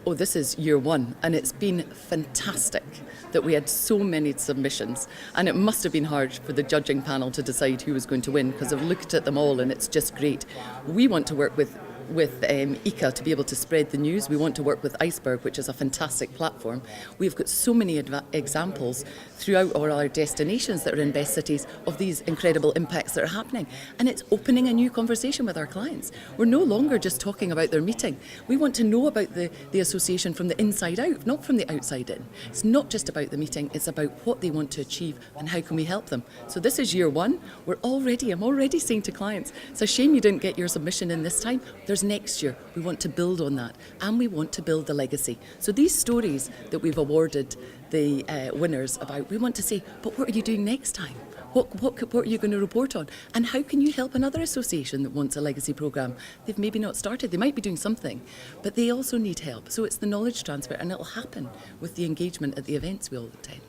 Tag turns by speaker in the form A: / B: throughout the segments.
A: Oh, this is year one, and it's been fantastic that we had so many submissions, and it must have been hard for the judging panel to decide who was going to win, because I've looked at them all and it's just great. We want to work with ICCA to be able to spread the news. We want to work with Iceberg, which is a fantastic platform. We've got so many examples throughout all our destinations that are in Best Cities of these incredible impacts that are happening. And it's opening a new conversation with our clients. We're no longer just talking about their meeting. We want to know about the association from the inside out, not from the outside in. It's not just about the meeting, it's about what they want to achieve and how can we help them. So this is year one. I'm already saying to clients, it's a shame you didn't get your submission in this time. There's next year. We want to build on that, and we want to build the legacy. So these stories that we've awarded the winners about, we want to say, but what are you doing next time? What are you going to report on? And how can you help another association that wants a legacy programme? They've maybe not started, they might be doing something, but they also need help. So it's the knowledge transfer, and it'll happen with the engagement at the events we all attend.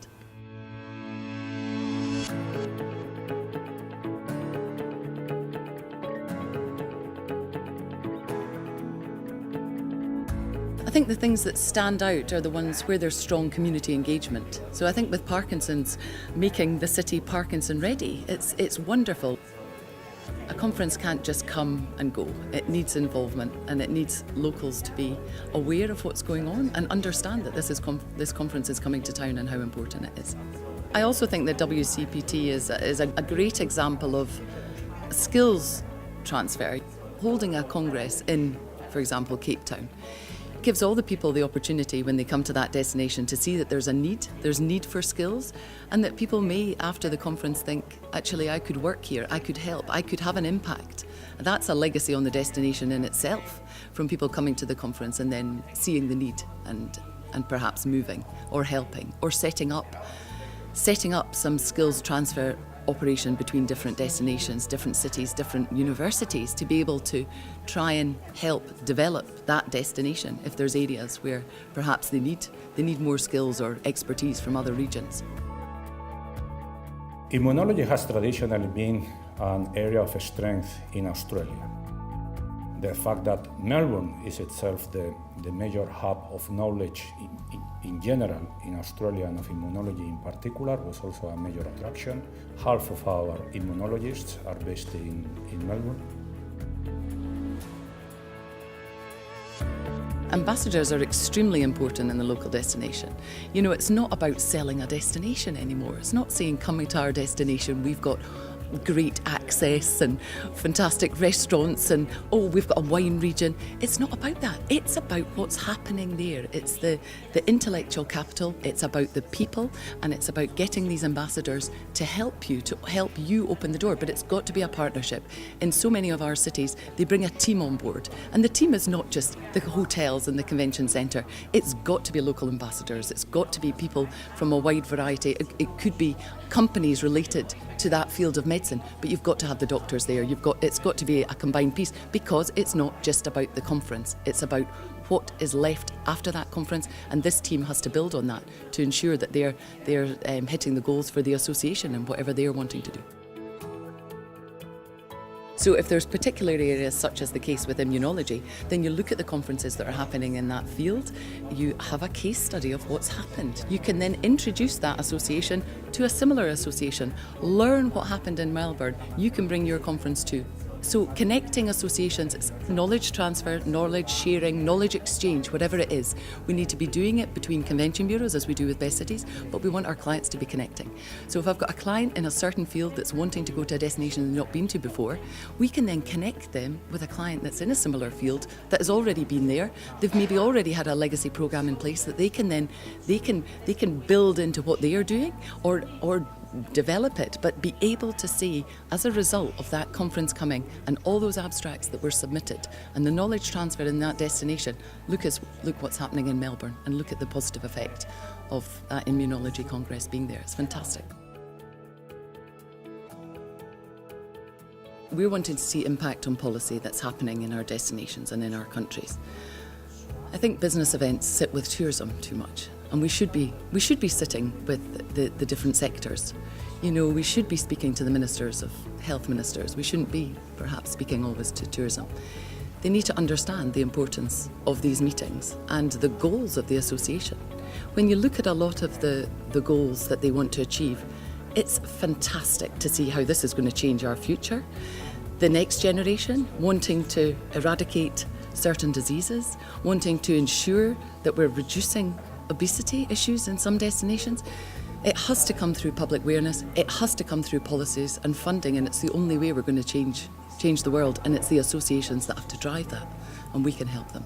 A: I think the things that stand out are the ones where there's strong community engagement. So I think with Parkinson's, making the city Parkinson ready, it's wonderful. A conference can't just come and go. It needs involvement, and it needs locals to be aware of what's going on and understand that this conference is coming to town and how important it is. I also think that WCPT is a great example of skills transfer. Holding a congress in, for example, Cape Town, gives all the people the opportunity when they come to that destination to see that there's need for skills, and that people may, after the conference, think, actually, I could work here, I could help, I could have an impact. That's a legacy on the destination in itself, from people coming to the conference and then seeing the need and perhaps moving or helping or setting up some skills transfer operation between different destinations, different cities, different universities, to be able to try and help develop that destination if there's areas where perhaps they need more skills or expertise from other regions.
B: Immunology has traditionally been an area of strength in Australia. The fact that Melbourne is itself the major hub of knowledge in general in Australia and of immunology in particular was also a major attraction. Half of our immunologists are based in Melbourne.
A: Ambassadors are extremely important in the local destination. You know, it's not about selling a destination anymore. It's not saying, coming to our destination, we've got great access and fantastic restaurants and, oh, we've got a wine region. It's not about that. It's about what's happening there. It's the intellectual capital, it's about the people, and it's about getting these ambassadors to help you open the door. But it's got to be a partnership. In so many of our cities, they bring a team on board, and the team is not just the hotels and the convention centre. It's got to be local ambassadors. It's got to be people from a wide variety. It could be companies related to that field of medicine, but you've got to have the doctors there. It's got to be a combined piece, because it's not just about the conference. It's about what is left after that conference, and this team has to build on that to ensure that they're hitting the goals for the association and whatever they're wanting to do. So if there's particular areas, such as the case with immunology, then you look at the conferences that are happening in that field, you have a case study of what's happened. You can then introduce that association to a similar association, learn what happened in Melbourne, you can bring your conference to. So connecting associations, it's knowledge transfer, knowledge sharing, knowledge exchange, whatever it is. We need to be doing it between convention bureaus, as we do with Best Cities, but we want our clients to be connecting. So if I've got a client in a certain field that's wanting to go to a destination they've not been to before, we can then connect them with a client that's in a similar field that has already been there. They've maybe already had a legacy programme in place that they can build into what they are doing, or develop it, but be able to see, as a result of that conference coming and all those abstracts that were submitted and the knowledge transfer in that destination, look what's happening in Melbourne, and look at the positive effect of that immunology congress being there. It's fantastic. We're wanting to see impact on policy that's happening in our destinations and in our countries. I think business events sit with tourism too much, and we should be sitting with the different sectors. You know, we should be speaking to the ministers of health ministers. We shouldn't be perhaps speaking always to tourism. They need to understand the importance of these meetings and the goals of the association. When you look at a lot of the goals that they want to achieve, it's fantastic to see how this is going to change our future. The next generation wanting to eradicate certain diseases, wanting to ensure that we're reducing obesity issues in some destinations. It has to come through public awareness, it has to come through policies and funding, and it's the only way we're going to change the world, and it's the associations that have to drive that, and we can help them.